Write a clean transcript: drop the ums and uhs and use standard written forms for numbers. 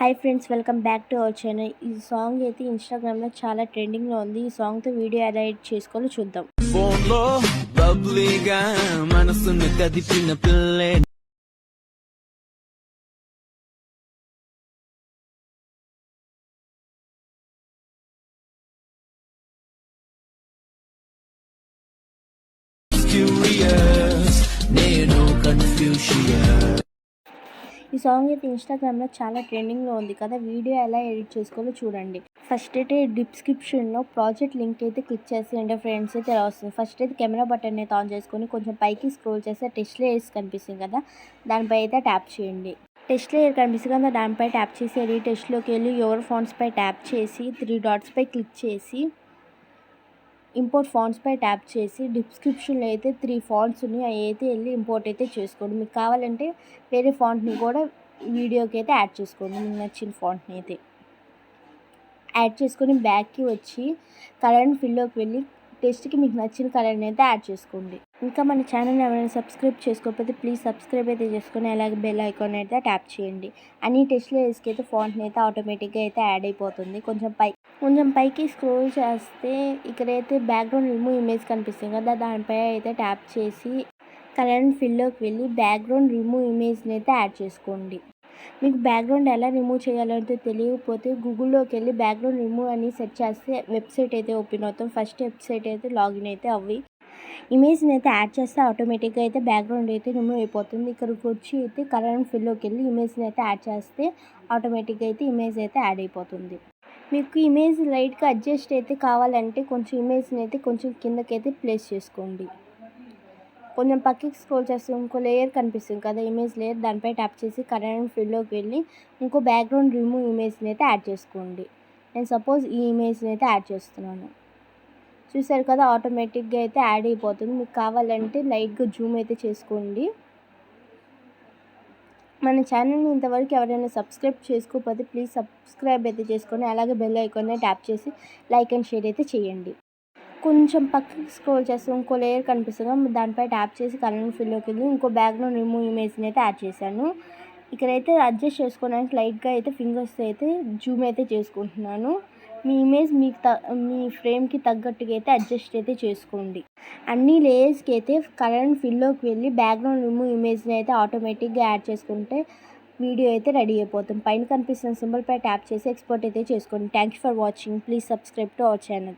Hi friends, welcome back to our channel. ఈ song అయితే ఇన్‌స్టాగ్రామ్‌లో చాలా ట్రెండింగ్‌లో ఉంది. ఈ సాంగ్‌తో వీడియో ఎలా ఎడిట్ చేసుకోవాలో చూద్దాం. ఫోన్‌లో బబ్లీగా మనసును కదిపిన పిల్లే క్యూరియస్ నేను కన్ఫ్యూషన్. ఈ సాంగ్ అయితే ఇన్‌స్టాగ్రామ్‌లో చాలా ట్రెండింగ్‌లో ఉంది కదా! వీడియో ఎలా ఎడిట్ చేసుకోవాలో చూడండి. ఫస్ట్ అయితే డిస్క్రిప్షన్‌లో ప్రాజెక్ట్ లింక్ అయితే క్లిక్ చేసేయండి ఫ్రెండ్స్. అయితే ఇలా వస్తుంది. ఫస్ట్ అయితే కెమెరా బటన్ అయితే ఆన్ చేసుకొని కొంచెం పైకి స్క్రోల్ చేస్తే టెక్స్ట్ లేయర్స్ కనిపిస్తుంది కదా! దానిపై అయితే ట్యాప్ చేయండి. టెక్స్ట్ లేయర్ కనిపిస్తుంది కదా! దానిపై ట్యాప్ చేసి ఎడిట్ టెక్స్ట్‌లోకి వెళ్ళి యువర్ ఫాంట్స్‌పై ట్యాప్ చేసి 3 డాట్స్‌పై క్లిక్ చేసి ఇంపోర్ట్ ఫాంట్స్పై ట్యాప్ చేసి డిస్క్రిప్షన్లో అయితే 3 ఫాంట్స్ ఉన్నాయి. అవి అయితే వెళ్ళి ఇంపోర్ట్ అయితే చేసుకోండి. మీకు కావాలంటే వేరే ఫాంట్ని కూడా వీడియోకి అయితే యాడ్ చేసుకోండి. మీకు నచ్చిన ఫాంట్ని అయితే యాడ్ చేసుకొని బ్యాక్కి వచ్చి కలర్ అండ్ ఫిల్లోకి వెళ్ళి టెక్స్ట్కి మీకు నచ్చిన కలర్ని అయితే యాడ్ చేసుకోండి. ఇంకా మన ఛానల్ని ఎవరైనా సబ్స్క్రైబ్ చేసుకోకపోతే ప్లీజ్ సబ్స్క్రైబ్ అయితే చేసుకొని అలాగే బెల్ ఐకాన్ అయితే ట్యాప్ చేయండి. అన్ని టెక్స్ట్లో వేసుకైతే ఫాంట్ని అయితే ఆటోమేటిక్గా అయితే యాడ్ అయిపోతుంది. కొంచెం పైకి స్క్రోల్ చేస్తే ఇక్కడైతే బ్యాక్గ్రౌండ్ రిమూవ్ ఇమేజ్ కనిపిస్తుంది కదా! దానిపై అయితే ట్యాప్ చేసి కలర్ అండ్ ఫిల్లోకి వెళ్ళి బ్యాక్గ్రౌండ్ రిమూవ్ ఇమేజ్ని అయితే యాడ్ చేసుకోండి. మీకు బ్యాక్గ్రౌండ్ ఎలా రిమూవ్ చేయాలంటే తెలియకపోతే గూగుల్లోకి వెళ్ళి బ్యాక్గ్రౌండ్ రిమూవ్ అని సెర్చ్ చేస్తే వెబ్సైట్ అయితే ఓపెన్ అవుతాం. ఫస్ట్ వెబ్సైట్ అయితే లాగిన్ అయితే అవ్వి ఇమేజ్ని అయితే యాడ్ చేస్తే ఆటోమేటిక్గా అయితే బ్యాక్గ్రౌండ్ అయితే రిమూవ్ అయిపోతుంది. ఇక్కడికి వచ్చి అయితే కలర్ అండ్ ఫిల్లోకి వెళ్ళి ఇమేజ్ని అయితే యాడ్ చేస్తే ఆటోమేటిక్గా అయితే ఇమేజ్ అయితే యాడ్ అయిపోతుంది. మీకు ఇమేజ్ లైట్గా అడ్జస్ట్ అయితే కావాలంటే కొంచెం ఇమేజ్ని అయితే కొంచెం కిందకైతే ప్లేస్ చేసుకోండి. కొంచెం పక్కకి స్క్రోల్ చేస్తే ఇంకో లేయర్ కనిపిస్తుంది కదా, ఇమేజ్ లేయర్, దానిపై ట్యాప్ చేసి కలర్ అండ్ ఫిల్లోకి వెళ్ళి ఇంకో బ్యాక్గ్రౌండ్ రిమూవ్ ఇమేజ్ని అయితే యాడ్ చేసుకోండి. నేను సపోజ్ ఈ ఇమేజ్ని అయితే యాడ్ చేస్తున్నాను. చూసారు కదా, ఆటోమేటిక్గా అయితే యాడ్ అయిపోతుంది. మీకు కావాలంటే లైట్గా జూమ్ అయితే చేసుకోండి. మన ఛానల్ని ఇంతవరకు ఎవరైనా సబ్స్క్రైబ్ చేసుకోకపోతే ప్లీజ్ సబ్స్క్రైబ్ అయితే చేసుకొని అలాగే బెల్ ఐకాన్ని ట్యాప్ చేసి లైక్ అండ్ షేర్ అయితే చేయండి. కొంచెం పక్కకి స్క్రోల్ చేస్తే ఇంకో లేయర్ కనిపిస్తుంది, దానిపై ట్యాప్ చేసి కలర్ అండ్ ఫిల్లోకి వెళ్ళి ఇంకో బ్యాక్గ్రౌండ్ రిమూవ్ ఇమేజ్ని అయితే యాడ్ చేశాను. ఇక్కడైతే అడ్జస్ట్ చేసుకోవడానికి లైట్గా అయితే ఫింగర్స్ అయితే జూమ్ అయితే చేసుకుంటున్నాను. మీ ఇమేజ్ మీ ఫ్రేమ్కి తగ్గట్టుగా అయితే అడ్జస్ట్ అయితే చేసుకోండి. అన్ని లేయర్స్కి అయితే కలర్ అండ్ ఫిల్లోకి వెళ్ళి బ్యాక్గ్రౌండ్ రిమూవ్ ఇమేజ్ని అయితే ఆటోమేటిక్గా యాడ్ చేసుకుంటే వీడియో అయితే రెడీ అయిపోతుంది. పైన కనిపిస్తున్న సింబల్పై ట్యాప్ చేసి ఎక్స్పోర్ట్ అయితే చేసుకోండి. Thank you for watching. Please subscribe to our channel.